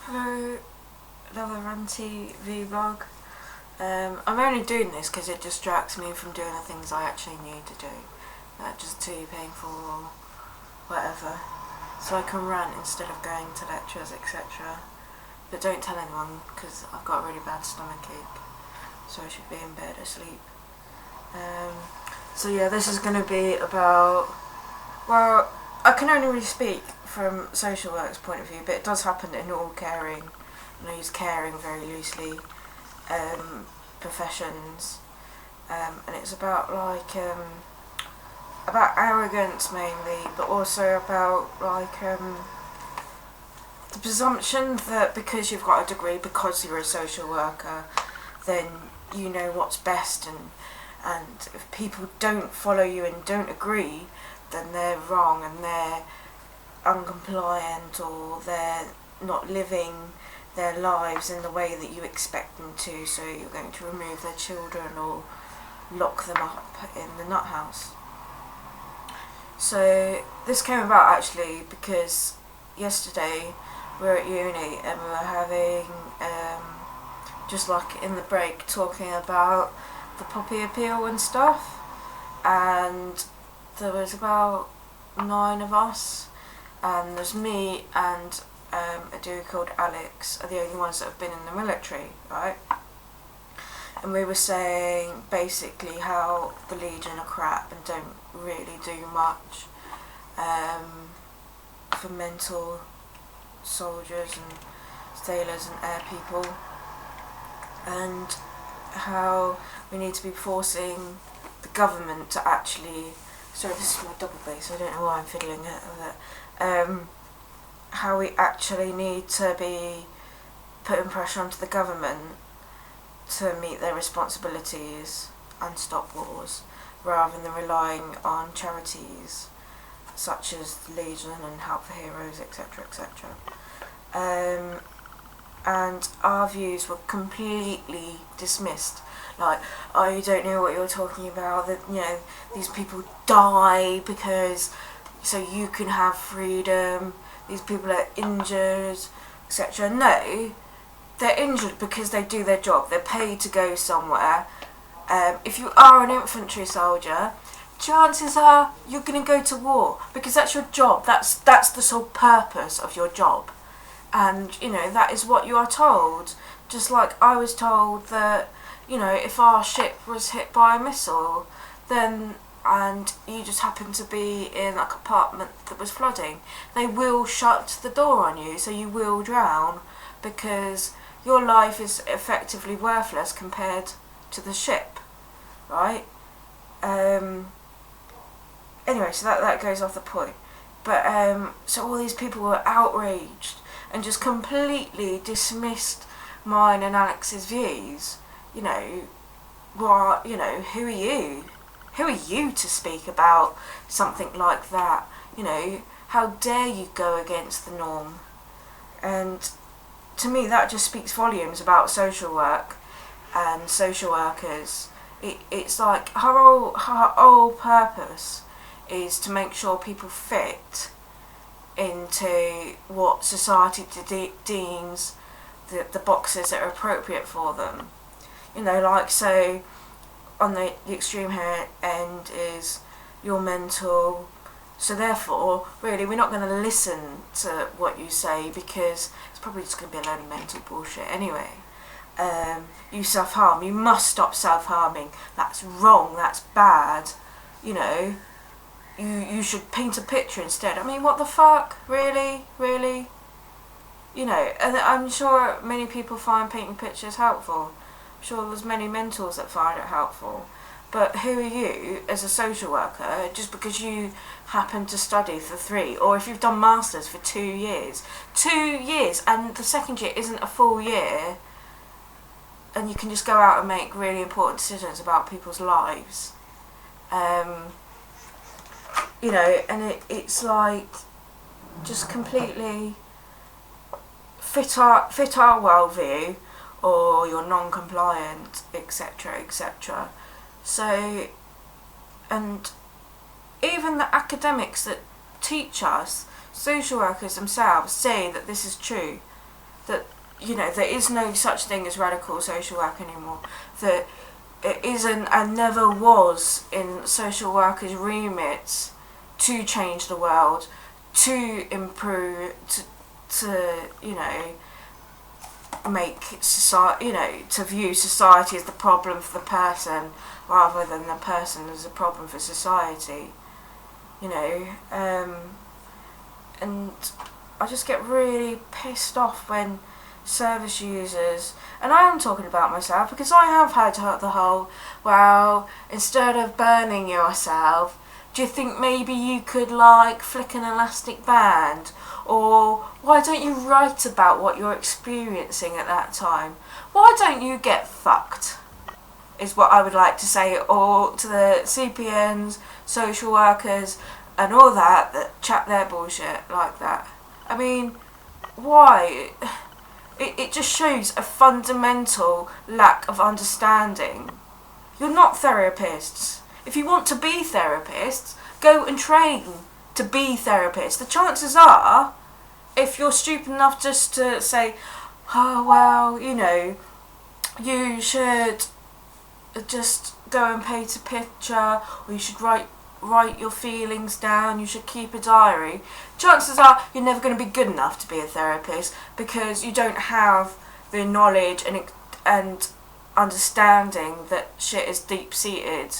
Hello, another ranty vlog. I'm only doing this because it distracts me from doing the things I actually need to do, just too painful or whatever. So I can rant instead of going to lectures, etc. But don't tell anyone because I've got a really bad stomachache, so I should be in bed asleep. So yeah, this is going to be about, well, I can only really speak from social work's point of view, but it does happen in all caring, and I use caring very loosely, professions, and it's about about arrogance mainly, but also about the presumption that because you've got a degree, because you're a social worker, then you know what's best, and if people don't follow you and don't agree, then they're wrong and they're uncompliant, or they're not living their lives in the way that you expect them to, so you're going to remove their children or lock them up in the nut house. So this came about actually because yesterday we were at uni and we were having, just like in the break, talking about the poppy appeal and stuff, and there was about 9 of us, and there's me and a dude called Alex are the only ones that have been in the military, right? And we were saying basically how the Legion are crap and don't really do much for mental soldiers and sailors and air people, and how we need to be forcing the government to actually, sorry, this is my double bass, I don't know why I'm fiddling it with it, how we actually need to be putting pressure onto the government to meet their responsibilities and stop wars, rather than relying on charities such as the Legion and Help for Heroes, etc, etc. And our views were completely dismissed. Like, oh, you don't know what you're talking about, that, you know, these people die because, so you can have freedom, these people are injured, etc. No, they're injured because they do their job, they're paid to go somewhere. If you are an infantry soldier, chances are you're going to go to war because that's your job, that's the sole purpose of your job. And, you know, that is what you are told. Just like I was told that, you know, if our ship was hit by a missile, then, and you just happened to be in a compartment that was flooding, they will shut the door on you, so you will drown, because your life is effectively worthless compared to the ship, right? Anyway, so that goes off the point. But, so all these people were outraged and just completely dismissed mine and Alex's views. You know, what, you know, who are you? Who are you to speak about something like that? You know, how dare you go against the norm? And to me, that just speaks volumes about social work and social workers. It's like her whole purpose is to make sure people fit into what society deems the boxes that are appropriate for them. You know, like, so on the extreme here end is you're mental, so therefore really we're not going to listen to what you say because it's probably just going to be a load of mental bullshit anyway. You self-harm, you must stop self-harming, that's wrong, that's bad, you know, you should paint a picture instead. I mean, what the fuck, really? You know, and I'm sure many people find painting pictures helpful. I'm sure there's many mentors that find it helpful. But who are you as a social worker, just because you happen to study for 3, or if you've done masters for 2 years, and the second year isn't a full year, and you can just go out and make really important decisions about people's lives. You know, and it's like, just completely fit our worldview, or you're non-compliant, etc, etc. So, and even the academics that teach us, social workers themselves, say that this is true. that, you know, there is no such thing as radical social work anymore, that it isn't and never was in social workers' remits to change the world, to improve, to you know, make society, you know, to view society as the problem for the person rather than the person as a problem for society, you know. And I just get really pissed off when service users, and I am talking about myself because I have had the whole, well, instead of burning yourself, do you think maybe you could like flick an elastic band? Or why don't you write about what you're experiencing at that time? Why don't you get fucked? Is what I would like to say, or to the CPNs, social workers, and all that chat their bullshit like that. I mean, why? It just shows a fundamental lack of understanding. You're not therapists. If you want to be therapists, go and train to be therapists. The chances are, if you're stupid enough just to say, oh well, you know, you should just go and paint a picture, or you should write your feelings down, you should keep a diary, chances are you're never going to be good enough to be a therapist because you don't have the knowledge and understanding that shit is deep-seated.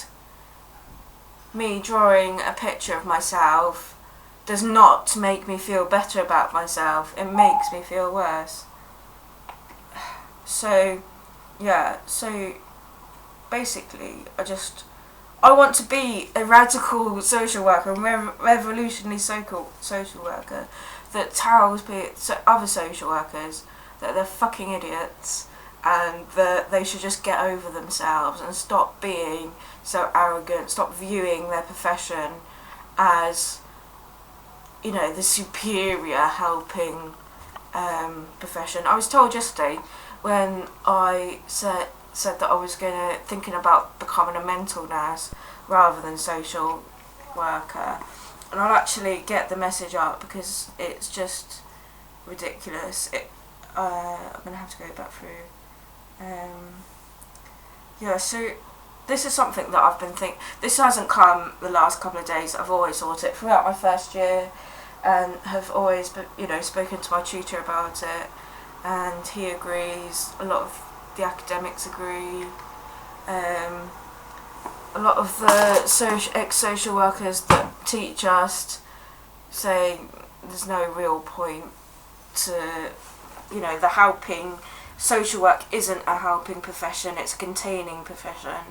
Me drawing a picture of myself does not make me feel better about myself, it makes me feel worse. So, yeah, so basically I want to be a radical social worker, a revolutionary social worker that tells other social workers that they're fucking idiots and that they should just get over themselves and stop being so arrogant, stop viewing their profession as, you know, the superior helping profession. I was told yesterday when I said that I was thinking about becoming a mental nurse rather than social worker, and I'll actually get the message up because it's just ridiculous. I'm gonna have to go back through. Yeah, so this is something that I've been thinking. This hasn't come the last couple of days. I've always thought it throughout my first year, and have always, you know, spoken to my tutor about it, and he agrees. A lot of the academics agree. A lot of the ex-social workers that teach us say there's no real point to, you know, the helping. Social work isn't a helping profession, it's a containing profession.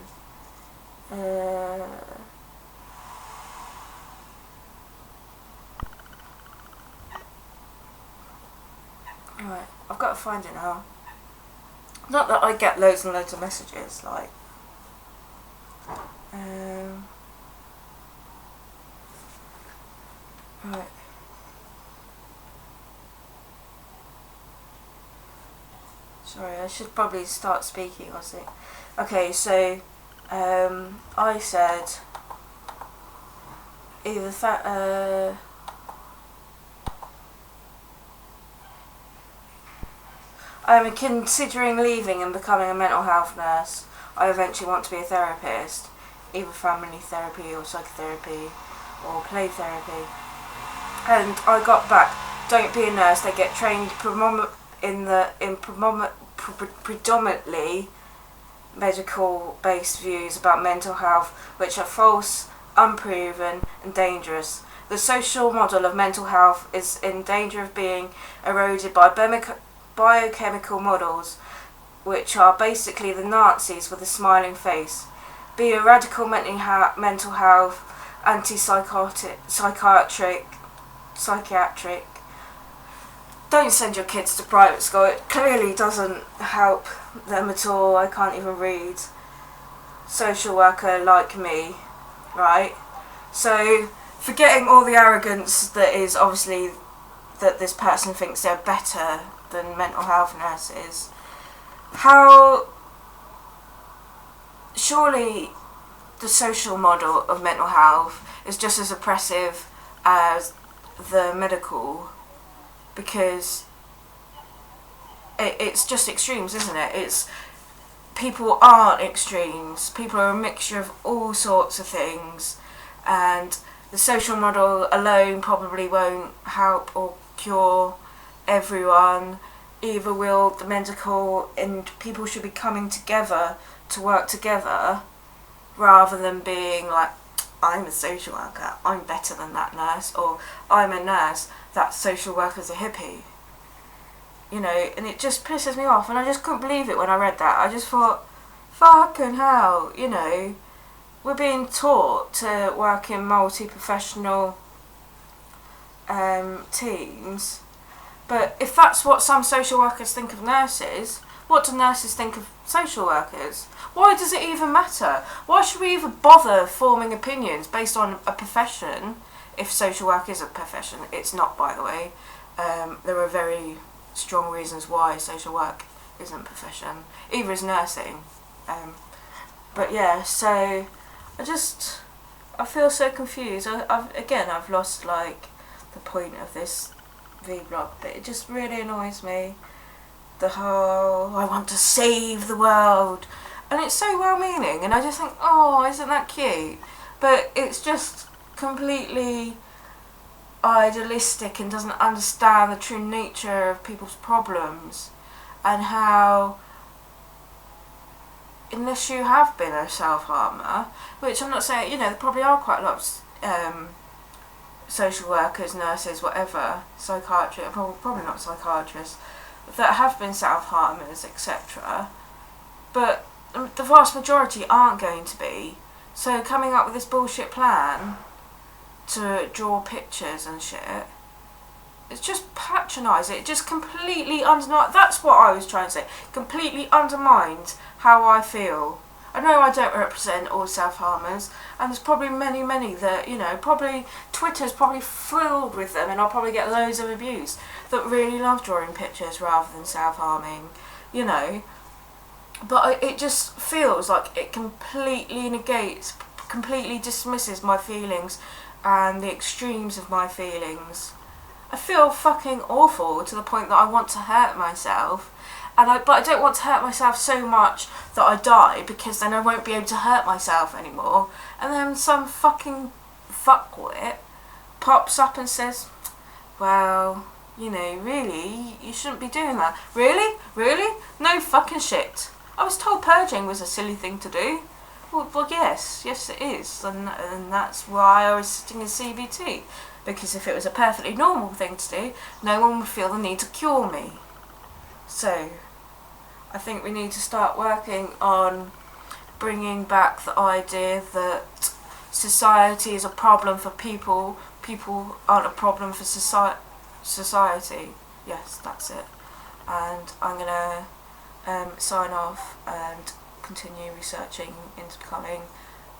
Right, I've got to find it now. Not that I get loads and loads of messages, like, right. Sorry, I should probably start speaking, I think. Okay, so, I said, I'm considering leaving and becoming a mental health nurse. I eventually want to be a therapist, either family therapy or psychotherapy or play therapy. And I got back, don't be a nurse, they get trained predominantly medical based views about mental health which are false, unproven and dangerous. The social model of mental health is in danger of being eroded by biochemical models which are basically the Nazis with a smiling face. Be a radical mental health, psychiatric. Don't send your kids to private school. It clearly doesn't help them at all. I can't even read. Social worker like me, right? So, forgetting all the arrogance that is obviously that this person thinks they're better than mental health nurses. How surely the social model of mental health is just as oppressive as the medical, because it's just extremes, isn't it? It's people aren't extremes. People are a mixture of all sorts of things, and the social model alone probably won't help or cure everyone. Either will the medical, and people should be coming together to work together rather than being like, I'm a social worker, I'm better than that nurse, or I'm a nurse, that social worker's a hippie. You know, and it just pisses me off, and I just couldn't believe it when I read that. I just thought, fucking hell, you know, we're being taught to work in multi-professional teams, but if that's what some social workers think of nurses, what do nurses think of social workers? Why does it even matter? Why should we even bother forming opinions based on a profession if social work is a profession? It's not, by the way. There are very strong reasons why social work isn't a profession. Either is nursing. But yeah, so I feel so confused. I've lost like the point of this vlog, but it just really annoys me. The whole, I want to save the world, and it's so well-meaning, and I just think, oh, isn't that cute? But it's just completely idealistic and doesn't understand the true nature of people's problems, and how unless you have been a self-harmer, which I'm not saying, you know, there probably are quite a lot of social workers, nurses, whatever, psychiatrists, probably not psychiatrists, that have been self-harmers, etc. But the vast majority aren't going to be. So coming up with this bullshit plan to draw pictures and shit, it's just patronising. It just completely undermines, that's what I was trying to say, completely undermines how I feel. I know I don't represent all self-harmers, and there's probably many that, you know, probably Twitter's probably filled with them, and I'll probably get loads of abuse, that really love drawing pictures rather than self-harming, you know. But it just feels like it completely negates, completely dismisses my feelings and the extremes of my feelings. I feel fucking awful to the point that I want to hurt myself. But I don't want to hurt myself so much that I die, because then I won't be able to hurt myself anymore. And then some fucking fuckwit pops up and says, well, you know, really, you shouldn't be doing that. Really? Really? No fucking shit. I was told purging was a silly thing to do. Well yes it is. And that's why I was sitting in CBT. Because if it was a perfectly normal thing to do, no one would feel the need to cure me. So, I think we need to start working on bringing back the idea that society is a problem for people, people aren't a problem for society. Yes, that's it. And I'm going to sign off and continue researching into becoming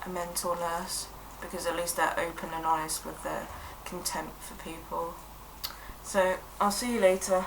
a mental nurse, because at least they're open and honest with their contempt for people. So, I'll see you later.